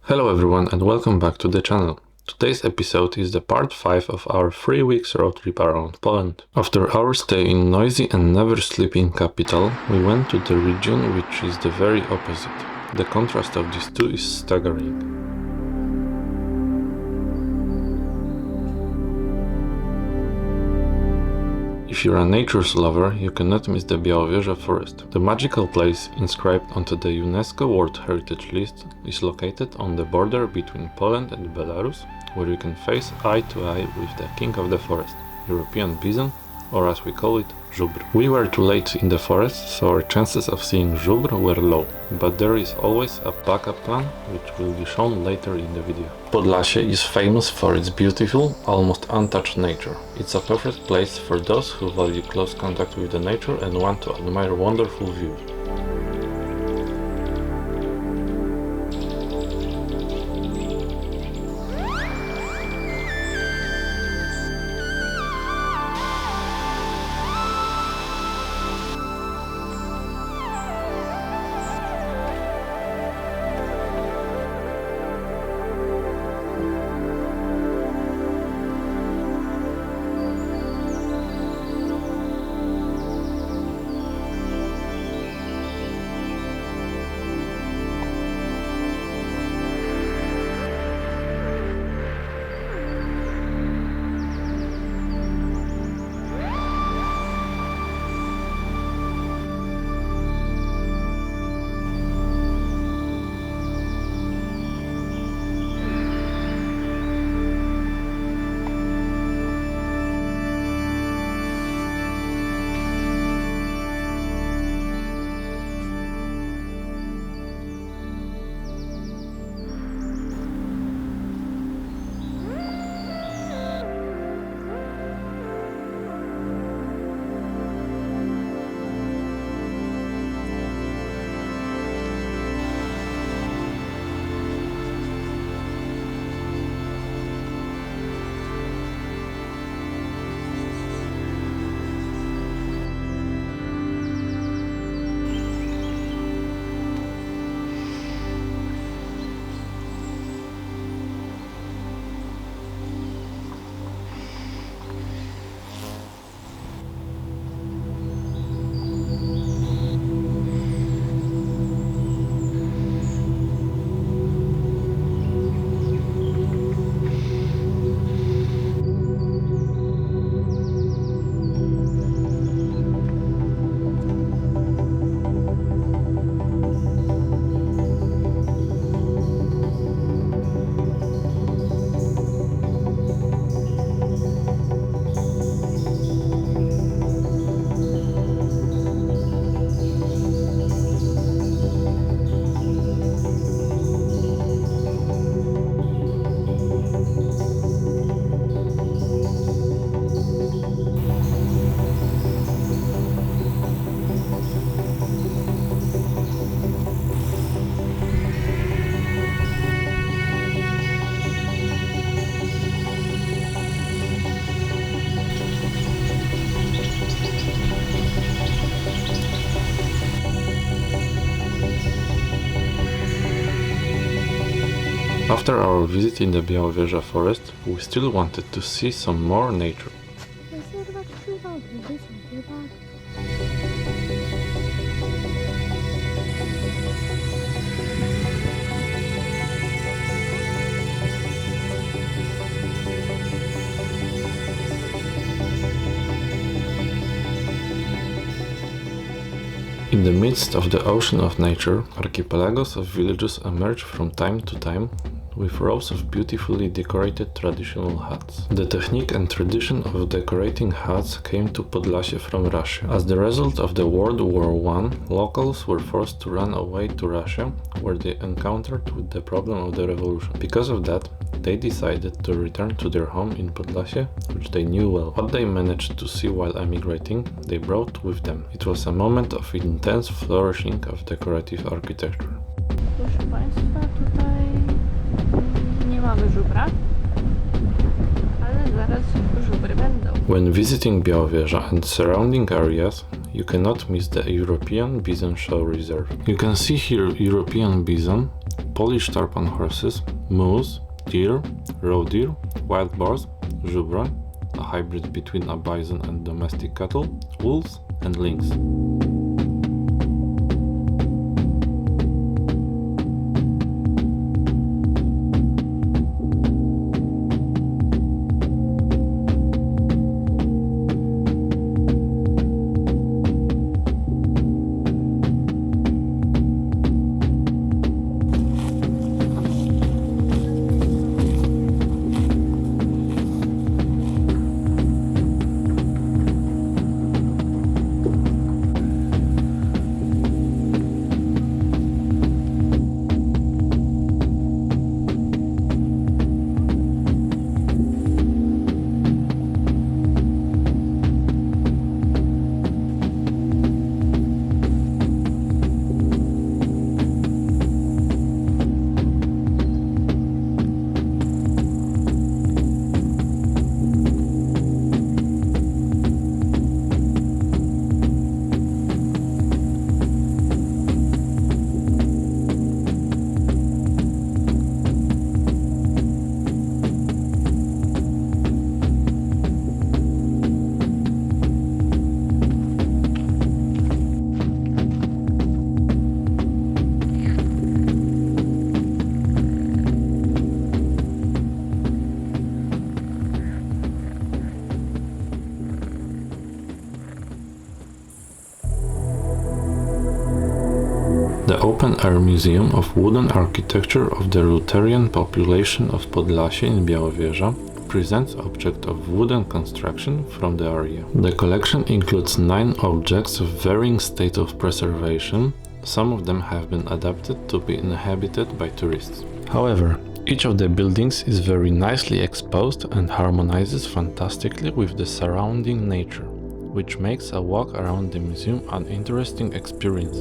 Hello everyone and welcome back to the channel. Today's episode is the part 5 of our 3 weeks road trip around Poland. After our stay in noisy and never sleeping capital, we went to the region which is the very opposite. The contrast of these two is staggering. If you're a nature's lover, you cannot miss the Białowieża forest. The magical place, inscribed onto the UNESCO World Heritage List, is located on the border between Poland and Belarus, where you can face eye to eye with the king of the forest, European bison, or as we call it, żubr. We were too late in the forest, so our chances of seeing żubr were low, but there is always a backup plan, which will be shown later in the video. Podlasie is famous for its beautiful, almost untouched nature. It's a perfect place for those who value close contact with the nature and want to admire wonderful views. After our visit in the Białowieża forest, we still wanted to see some more nature. In the midst of the ocean of nature, archipelagos of villages emerge from time to time, with rows of beautifully decorated traditional huts. The technique and tradition of decorating huts came to Podlasie from Russia. As the result of the World War I, locals were forced to run away to Russia, where they encountered with the problem of the revolution. Because of that, they decided to return to their home in Podlasie, which they knew well. What they managed to see while emigrating, they brought with them. It was a moment of intense flourishing of decorative architecture. Proszę Państwa, tutaj nie mamy żubra, ale zaraz żubry będą. When visiting Białowieża and surrounding areas, you cannot miss the European Bison Show Reserve. You can see here European bison, Polish tarpan horses, moose, deer, roe deer, wild boars, zebra, a hybrid between a bison and domestic cattle, wolves, and lynx. The open-air museum of wooden architecture of the Lutheran population of Podlasie in Białowieża presents objects of wooden construction from the area. The collection includes 9 objects of varying state of preservation. Some of them have been adapted to be inhabited by tourists. However, each of the buildings is very nicely exposed and harmonizes fantastically with the surrounding nature, which makes a walk around the museum an interesting experience.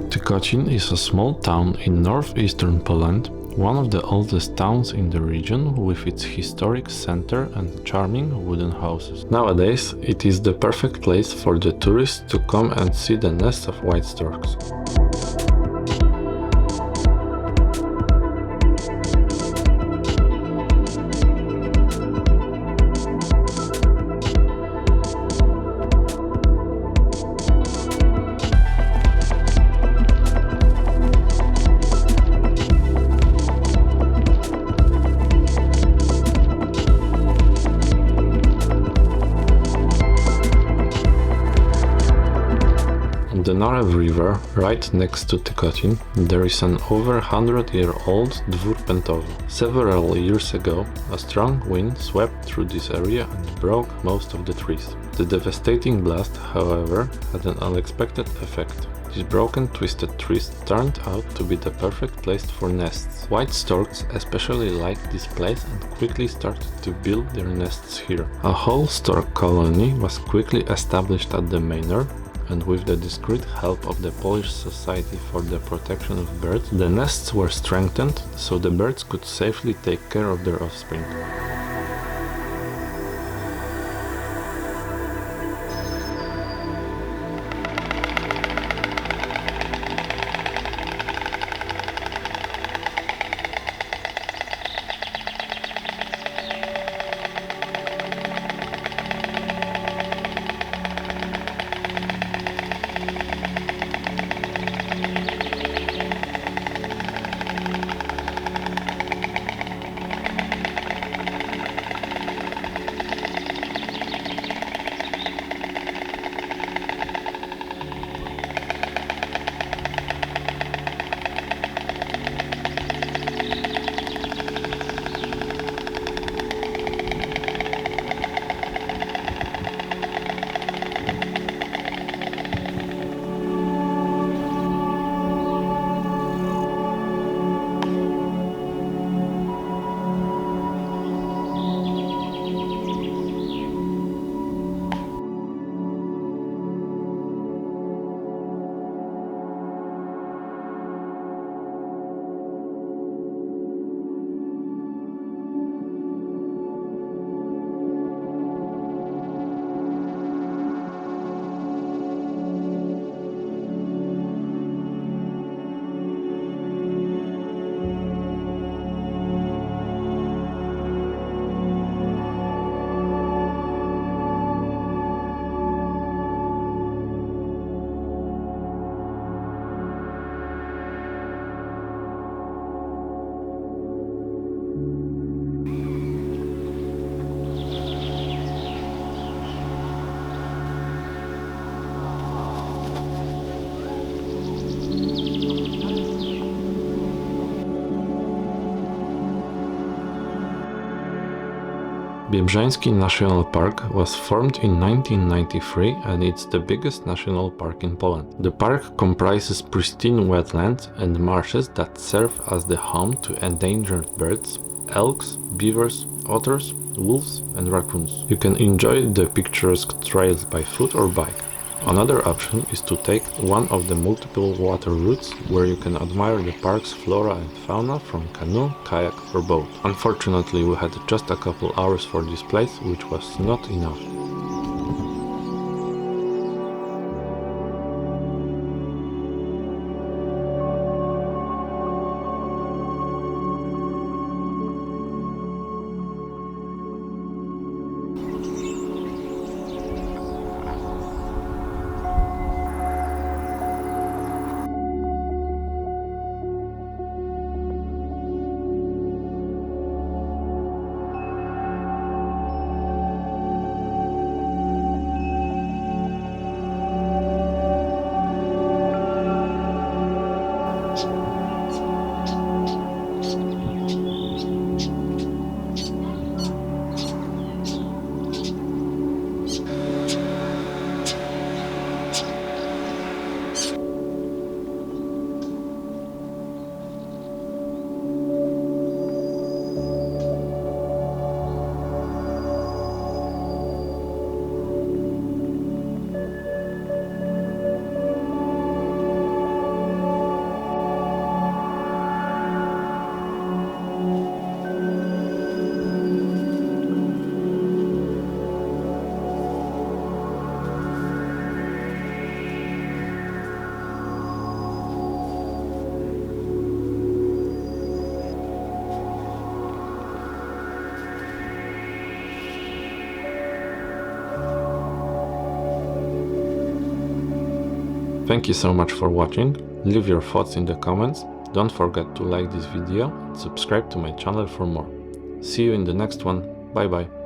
Tykocin is a small town in northeastern Poland, one of the oldest towns in the region, with its historic center and charming wooden houses. Nowadays, it is the perfect place for the tourists to come and see the nests of white storks. On the Narew River, right next to Tykocin, there is an over 100-year-old dwór pętowy. Several years ago, a strong wind swept through this area and broke most of the trees. The devastating blast, however, had an unexpected effect. These broken, twisted trees turned out to be the perfect place for nests. White storks especially liked this place and quickly started to build their nests here. A whole stork colony was quickly established at the manor, and with the discreet help of the Polish Society for the Protection of Birds, the nests were strengthened so the birds could safely take care of their offspring. Biebrzański National Park was formed in 1993 and it's the biggest national park in Poland. The park comprises pristine wetlands and marshes that serve as the home to endangered birds, elks, beavers, otters, wolves and raccoons. You can enjoy the picturesque trails by foot or bike. Another option is to take one of the multiple water routes where you can admire the park's flora and fauna from canoe, kayak or boat. Unfortunately, we had just a couple hours for this place, which was not enough. Thank you so much for watching. Leave your thoughts in the comments. Don't forget to like this video and subscribe to my channel for more. See you in the next one. Bye bye.